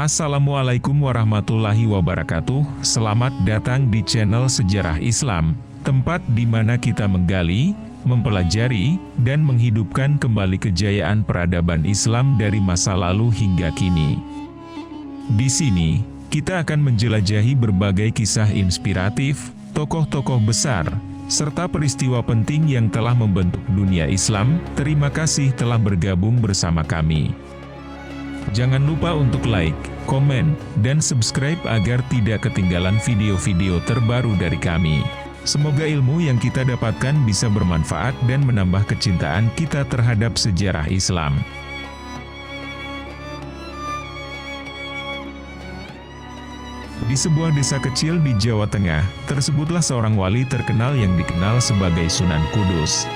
Assalamualaikum warahmatullahi wabarakatuh. Selamat datang di channel Sejarah Islam, tempat di mana kita menggali, mempelajari, dan menghidupkan kembali kejayaan peradaban Islam dari masa lalu hingga kini. Di sini, kita akan menjelajahi berbagai kisah inspiratif, tokoh-tokoh besar, serta peristiwa penting yang telah membentuk dunia Islam. Terima kasih telah bergabung bersama kami. Jangan lupa untuk like, komen, dan subscribe agar tidak ketinggalan video-video terbaru dari kami. Semoga ilmu yang kita dapatkan bisa bermanfaat dan menambah kecintaan kita terhadap sejarah Islam. Di sebuah desa kecil di Jawa Tengah, tersebutlah seorang wali terkenal yang dikenal sebagai Sunan Kudus.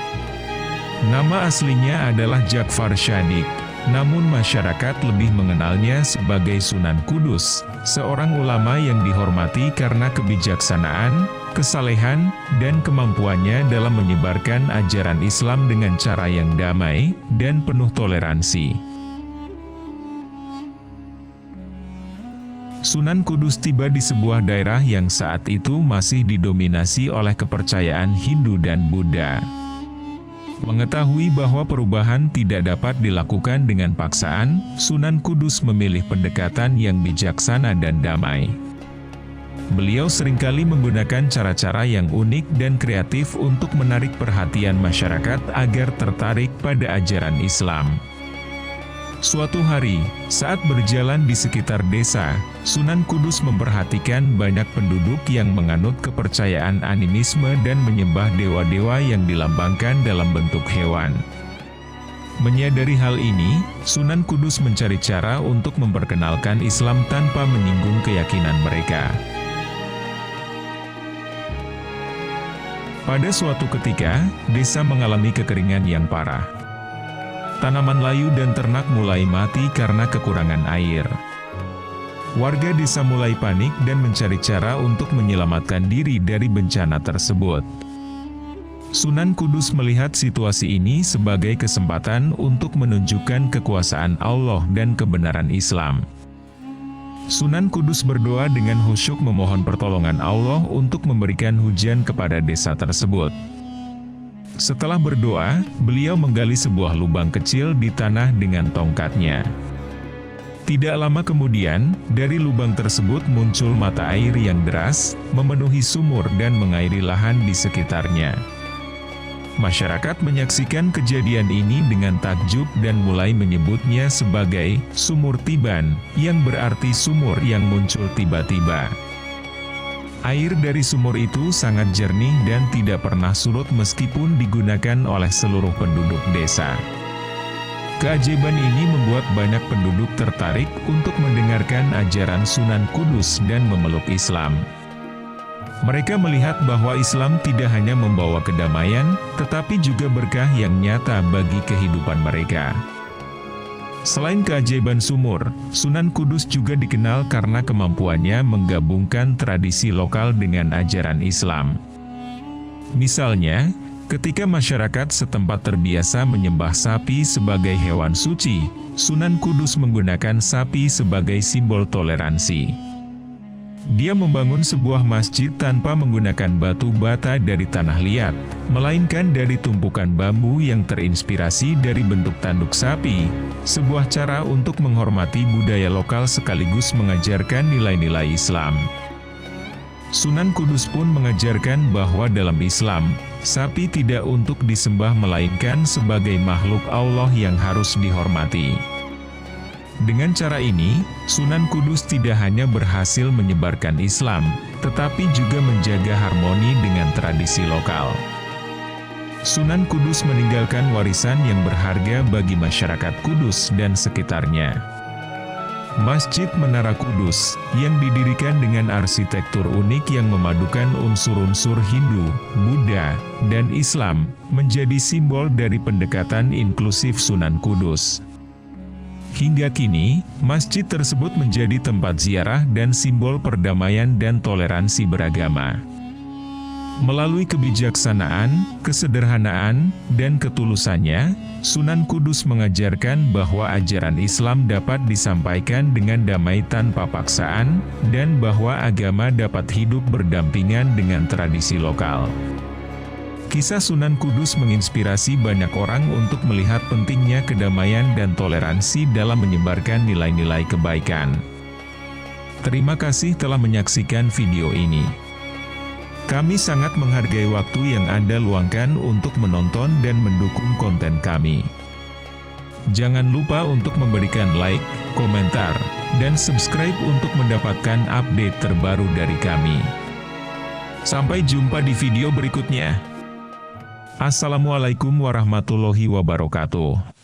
Nama aslinya adalah Ja'far Shadiq. Namun masyarakat lebih mengenalnya sebagai Sunan Kudus, seorang ulama yang dihormati karena kebijaksanaan, kesalehan, dan kemampuannya dalam menyebarkan ajaran Islam dengan cara yang damai dan penuh toleransi. Sunan Kudus tiba di sebuah daerah yang saat itu masih didominasi oleh kepercayaan Hindu dan Buddha. Mengetahui bahwa perubahan tidak dapat dilakukan dengan paksaan, Sunan Kudus memilih pendekatan yang bijaksana dan damai. Beliau seringkali menggunakan cara-cara yang unik dan kreatif untuk menarik perhatian masyarakat agar tertarik pada ajaran Islam. Suatu hari, saat berjalan di sekitar desa, Sunan Kudus memperhatikan banyak penduduk yang menganut kepercayaan animisme dan menyembah dewa-dewa yang dilambangkan dalam bentuk hewan. Menyadari hal ini, Sunan Kudus mencari cara untuk memperkenalkan Islam tanpa menyinggung keyakinan mereka. Pada suatu ketika, desa mengalami kekeringan yang parah. Tanaman layu dan ternak mulai mati karena kekurangan air. Warga desa mulai panik dan mencari cara untuk menyelamatkan diri dari bencana tersebut. Sunan Kudus melihat situasi ini sebagai kesempatan untuk menunjukkan kekuasaan Allah dan kebenaran Islam. Sunan Kudus berdoa dengan khusyuk memohon pertolongan Allah untuk memberikan hujan kepada desa tersebut. Setelah berdoa, beliau menggali sebuah lubang kecil di tanah dengan tongkatnya. Tidak lama kemudian, dari lubang tersebut muncul mata air yang deras, memenuhi sumur dan mengairi lahan di sekitarnya. Masyarakat menyaksikan kejadian ini dengan takjub dan mulai menyebutnya sebagai Sumur Tiban, yang berarti sumur yang muncul tiba-tiba. Air dari sumur itu sangat jernih dan tidak pernah surut meskipun digunakan oleh seluruh penduduk desa. Keajaiban ini membuat banyak penduduk tertarik untuk mendengarkan ajaran Sunan Kudus dan memeluk Islam. Mereka melihat bahwa Islam tidak hanya membawa kedamaian, tetapi juga berkah yang nyata bagi kehidupan mereka. Selain keajaiban sumur, Sunan Kudus juga dikenal karena kemampuannya menggabungkan tradisi lokal dengan ajaran Islam. Misalnya, ketika masyarakat setempat terbiasa menyembah sapi sebagai hewan suci, Sunan Kudus menggunakan sapi sebagai simbol toleransi. Dia membangun sebuah masjid tanpa menggunakan batu bata dari tanah liat, melainkan dari tumpukan bambu yang terinspirasi dari bentuk tanduk sapi, sebuah cara untuk menghormati budaya lokal sekaligus mengajarkan nilai-nilai Islam. Sunan Kudus pun mengajarkan bahwa dalam Islam, sapi tidak untuk disembah melainkan sebagai makhluk Allah yang harus dihormati. Dengan cara ini, Sunan Kudus tidak hanya berhasil menyebarkan Islam, tetapi juga menjaga harmoni dengan tradisi lokal. Sunan Kudus meninggalkan warisan yang berharga bagi masyarakat Kudus dan sekitarnya. Masjid Menara Kudus, yang didirikan dengan arsitektur unik yang memadukan unsur-unsur Hindu, Buddha, dan Islam, menjadi simbol dari pendekatan inklusif Sunan Kudus. Hingga kini, masjid tersebut menjadi tempat ziarah dan simbol perdamaian dan toleransi beragama. Melalui kebijaksanaan, kesederhanaan, dan ketulusannya, Sunan Kudus mengajarkan bahwa ajaran Islam dapat disampaikan dengan damai tanpa paksaan, dan bahwa agama dapat hidup berdampingan dengan tradisi lokal. Kisah Sunan Kudus menginspirasi banyak orang untuk melihat pentingnya kedamaian dan toleransi dalam menyebarkan nilai-nilai kebaikan. Terima kasih telah menyaksikan video ini. Kami sangat menghargai waktu yang Anda luangkan untuk menonton dan mendukung konten kami. Jangan lupa untuk memberikan like, komentar, dan subscribe untuk mendapatkan update terbaru dari kami. Sampai jumpa di video berikutnya. Assalamualaikum warahmatullahi wabarakatuh.